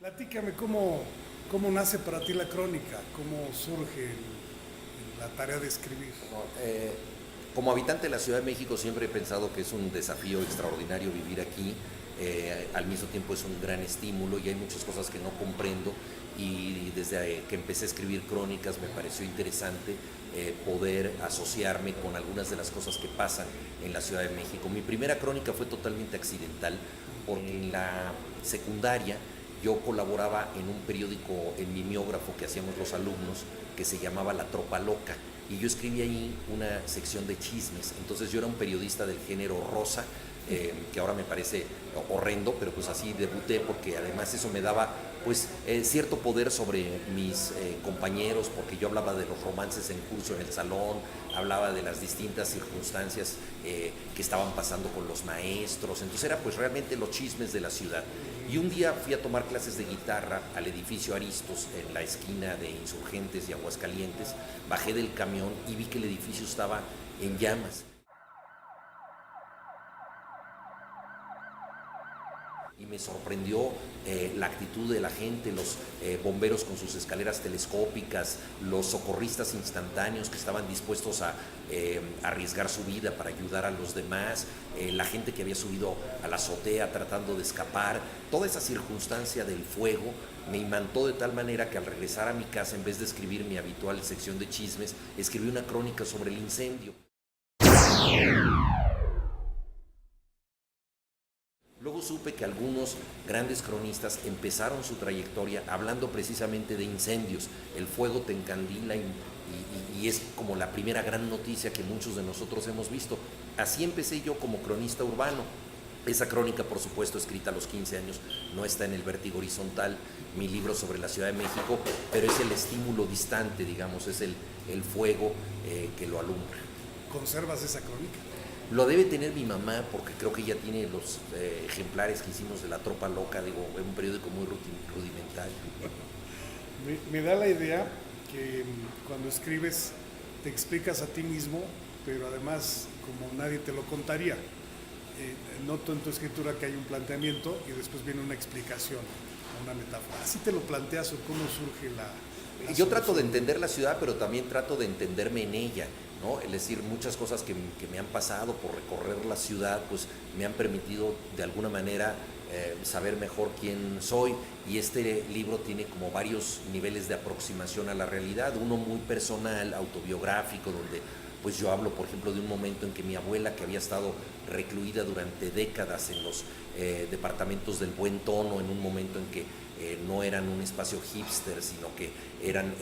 Platícame cómo nace para ti la crónica, cómo surge la tarea de escribir. No, como habitante de la Ciudad de México siempre he pensado que es un desafío extraordinario vivir aquí. Al mismo tiempo es un gran estímulo y hay muchas cosas que no comprendo, y desde que empecé a escribir crónicas me pareció interesante poder asociarme con algunas de las cosas que pasan en la Ciudad de México. Mi primera crónica fue totalmente accidental, porque en la secundaria yo colaboraba en un periódico, en mimeógrafo que hacíamos los alumnos, que se llamaba La Tropa Loca, y yo escribí ahí una sección de chismes. Entonces yo era un periodista del género rosa, que ahora me parece horrendo, pero pues así debuté, porque además eso me daba pues cierto poder sobre mis compañeros, porque yo hablaba de los romances en curso en el salón, hablaba de las distintas circunstancias que estaban pasando con los maestros. Entonces era pues realmente los chismes de la ciudad. Y un día fui a tomar clases de guitarra al edificio Aristos, en la esquina de Insurgentes y Aguascalientes. Bajé del camión y vi que el edificio estaba en llamas. Y me sorprendió la actitud de la gente, los bomberos con sus escaleras telescópicas, los socorristas instantáneos que estaban dispuestos a arriesgar su vida para ayudar a los demás, la gente que había subido a la azotea tratando de escapar. Toda esa circunstancia del fuego me imantó de tal manera que al regresar a mi casa, en vez de escribir mi habitual sección de chismes, escribí una crónica sobre el incendio. Luego supe que algunos grandes cronistas empezaron su trayectoria hablando precisamente de incendios. El fuego te encandila y es como la primera gran noticia que muchos de nosotros hemos visto. Así empecé yo como cronista urbano. Esa crónica, por supuesto, escrita a los 15 años, no está en el Vértigo Horizontal, mi libro sobre la Ciudad de México, pero es el estímulo distante, digamos, es el fuego que lo alumbra. ¿Conservas esa crónica? Lo debe tener mi mamá, porque creo que ella tiene los ejemplares que hicimos de La Tropa Loca, digo, es un periódico muy rudimentario. Me da la idea que cuando escribes te explicas a ti mismo, pero además como nadie te lo contaría. Noto en tu escritura que hay un planteamiento y después viene una explicación, una metáfora. ¿Así te lo planteas o cómo surge la Yo trato de solución? entender la ciudad, pero también trato de entenderme en ella, ¿no? Es decir, muchas cosas que me han pasado por recorrer la ciudad, pues me han permitido de alguna manera saber mejor quién soy, y este libro tiene como varios niveles de aproximación a la realidad, uno muy personal, autobiográfico, donde pues yo hablo, por ejemplo, de un momento en que mi abuela, que había estado recluida durante décadas en los departamentos del Buen Tono, en un momento en que no eran un espacio hipster, sino que eran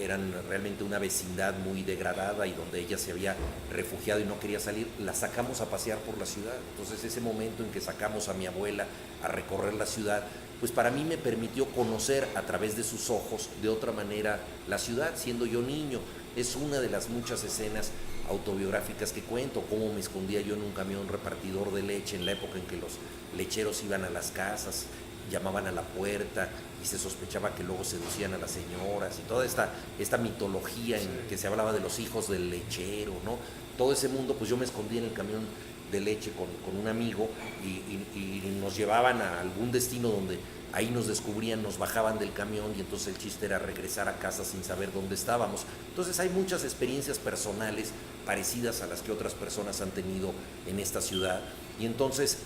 realmente una vecindad muy degradada, y donde ella se había refugiado y no quería salir, la sacamos a pasear por la ciudad. Entonces ese momento en que sacamos a mi abuela a recorrer la ciudad, pues para mí me permitió conocer a través de sus ojos de otra manera la ciudad, siendo yo niño. Es una de las muchas escenas autobiográficas que cuento, cómo me escondía yo en un camión repartidor de leche en la época en que los lecheros iban a las casas, llamaban a la puerta y se sospechaba que luego seducían a las señoras, y toda esta mitología en que se hablaba de los hijos del lechero, ¿no? Todo ese mundo, pues yo me escondí en el camión de leche con un amigo, y nos llevaban a algún destino donde ahí nos descubrían, nos bajaban del camión, y entonces el chiste era regresar a casa sin saber dónde estábamos. Entonces hay muchas experiencias personales parecidas a las que otras personas han tenido en esta ciudad, y entonces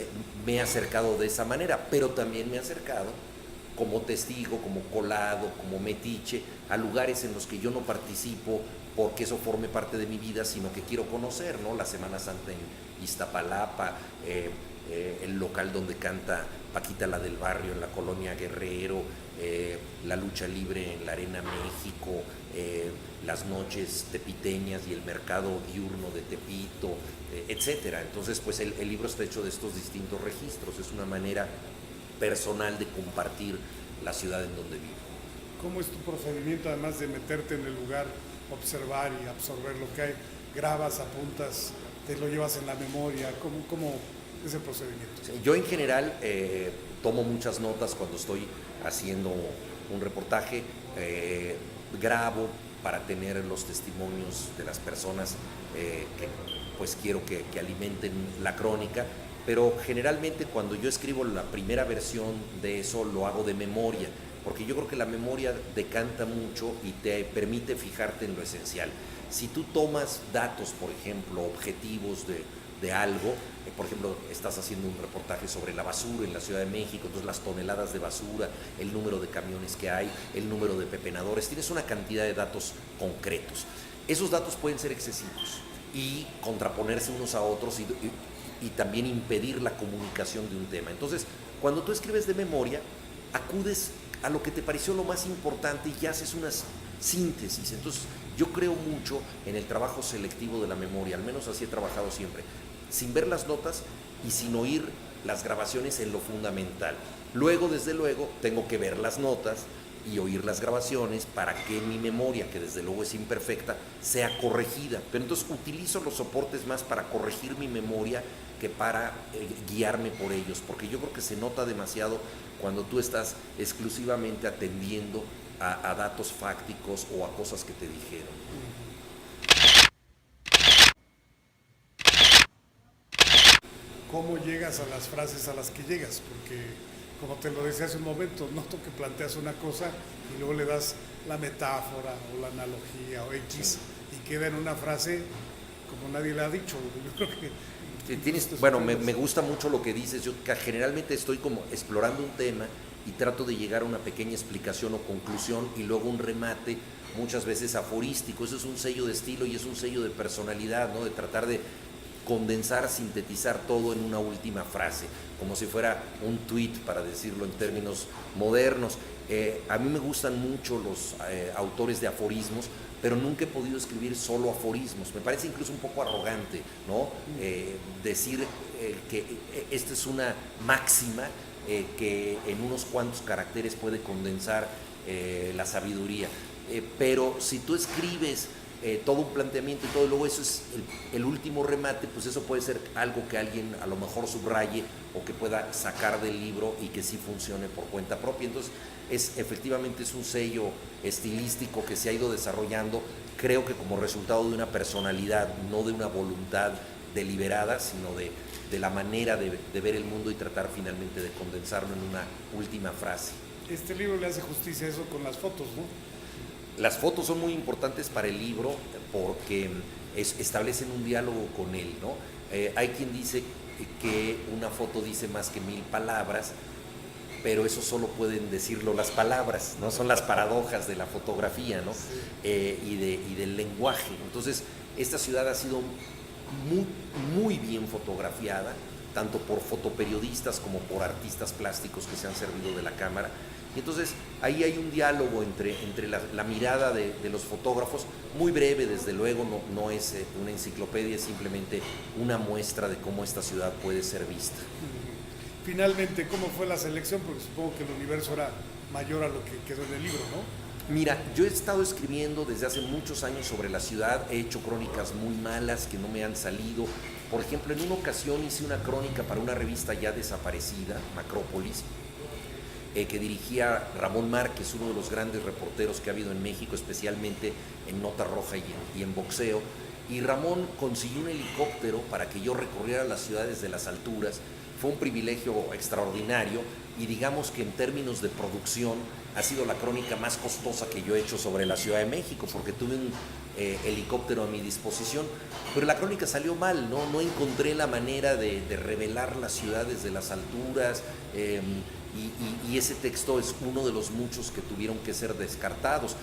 me he acercado de esa manera, pero también me he acercado como testigo, como colado, como metiche, a lugares en los que yo no participo porque eso forme parte de mi vida, sino que quiero conocer, ¿no? La Semana Santa en Iztapalapa, el local donde canta Paquita la del Barrio en la colonia Guerrero, la lucha libre en la Arena México, las noches tepiteñas y el mercado diurno de Tepito, etcétera. Entonces, pues el libro está hecho de estos distintos registros, es una manera personal de compartir la ciudad en donde vivo. ¿Cómo es tu procedimiento, además de meterte en el lugar, observar y absorber lo que hay? ¿Grabas, apuntas, te lo llevas en la memoria? ¿Cómo es el procedimiento? Yo en general tomo muchas notas cuando estoy haciendo un reportaje, grabo para tener los testimonios de las personas que pues quiero que alimenten la crónica, pero generalmente cuando yo escribo la primera versión de eso lo hago de memoria. porque yo creo que la memoria decanta mucho y te permite fijarte en lo esencial. Si tú tomas datos, por ejemplo, objetivos de algo, por ejemplo, estás haciendo un reportaje sobre la basura en la Ciudad de México, entonces las toneladas de basura, el número de camiones que hay, el número de pepenadores, tienes una cantidad de datos concretos. Esos datos pueden ser excesivos y contraponerse unos a otros y también impedir la comunicación de un tema. Entonces, cuando tú escribes de memoria, acudes a lo que te pareció lo más importante y haces unas síntesis. Entonces, yo creo mucho en el trabajo selectivo de la memoria, al menos así he trabajado siempre, sin ver las notas y sin oír las grabaciones en lo fundamental. Luego, desde luego, tengo que ver las notas y oír las grabaciones para que mi memoria, que desde luego es imperfecta, sea corregida. Pero entonces utilizo los soportes más para corregir mi memoria que para guiarme por ellos, porque yo creo que se nota demasiado cuando tú estás exclusivamente atendiendo a datos fácticos o a cosas que te dijeron. ¿Cómo llegas a las frases a las que llegas? Porque, como te lo decía hace un momento, noto que planteas una cosa y luego le das la metáfora o la analogía o X y queda en una frase como nadie la ha dicho. Yo creo que Bueno, me gusta mucho lo que dices. Yo generalmente estoy como explorando un tema y trato de llegar a una pequeña explicación o conclusión y luego un remate, muchas veces aforístico. Eso es un sello de estilo y es un sello de personalidad, ¿no? De tratar de condensar, sintetizar todo en una última frase, como si fuera un tweet, para decirlo en términos modernos. A mí me gustan mucho los autores de aforismos, pero nunca he podido escribir solo aforismos. Me parece incluso un poco arrogante, ¿no? Decir que esta es una máxima que en unos cuantos caracteres puede condensar la sabiduría. Pero si tú escribes todo un planteamiento y todo, y luego eso es el último remate, pues eso puede ser algo que alguien a lo mejor subraye o que pueda sacar del libro y que sí funcione por cuenta propia. Entonces, efectivamente es un sello estilístico que se ha ido desarrollando, creo que como resultado de una personalidad, no de una voluntad deliberada, sino de la manera de ver el mundo y tratar finalmente de condensarlo en una última frase. Este libro le hace justicia a eso con las fotos, ¿no? Las fotos son muy importantes para el libro porque establecen un diálogo con él, ¿no? Hay quien dice que una foto dice más que 1000 palabras, pero eso solo pueden decirlo las palabras, ¿no? Son las paradojas de la fotografía, ¿no? Sí. Y del lenguaje. Entonces, esta ciudad ha sido muy bien fotografiada, tanto por fotoperiodistas como por artistas plásticos que se han servido de la cámara. Y entonces ahí hay un diálogo entre la mirada de los fotógrafos, muy breve desde luego, no es una enciclopedia, es simplemente una muestra de cómo esta ciudad puede ser vista. Finalmente, ¿cómo fue la selección? Porque supongo que el universo era mayor a lo que quedó en el libro, ¿no? Mira, yo he estado escribiendo desde hace muchos años sobre la ciudad, he hecho crónicas muy malas que no me han salido. Por ejemplo, en una ocasión hice una crónica para una revista ya desaparecida, Macrópolis, que dirigía Ramón Márquez, uno de los grandes reporteros que ha habido en México, especialmente en nota roja y en boxeo. Y Ramón consiguió un helicóptero para que yo recorriera las ciudades de las alturas. Fue un privilegio extraordinario y digamos que en términos de producción ha sido la crónica más costosa que yo he hecho sobre la Ciudad de México, porque tuve un helicóptero a mi disposición, pero la crónica salió mal, no encontré la manera de revelar las ciudades de las alturas, y ese texto es uno de los muchos que tuvieron que ser descartados.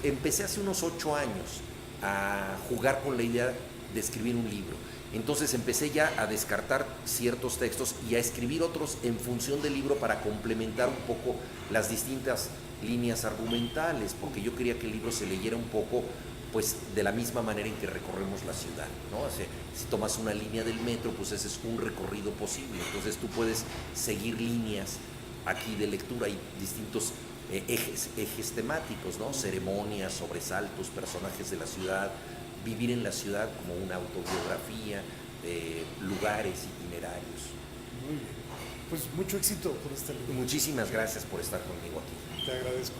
Empecé hace unos 8 años a jugar con la idea de escribir un libro. Entonces empecé ya a descartar ciertos textos y a escribir otros en función del libro para complementar un poco las distintas líneas argumentales, porque yo quería que el libro se leyera un poco pues de la misma manera en que recorremos la ciudad, ¿no? O sea, si tomas una línea del metro, pues ese es un recorrido posible. Entonces tú puedes seguir líneas aquí de lectura y distintos ejes temáticos, ¿no? Ceremonias, sobresaltos, personajes de la ciudad, vivir en la ciudad como una autobiografía, lugares, itinerarios. Muy bien. Pues mucho éxito por este libro. Muchísimas gracias por estar conmigo aquí. Te agradezco.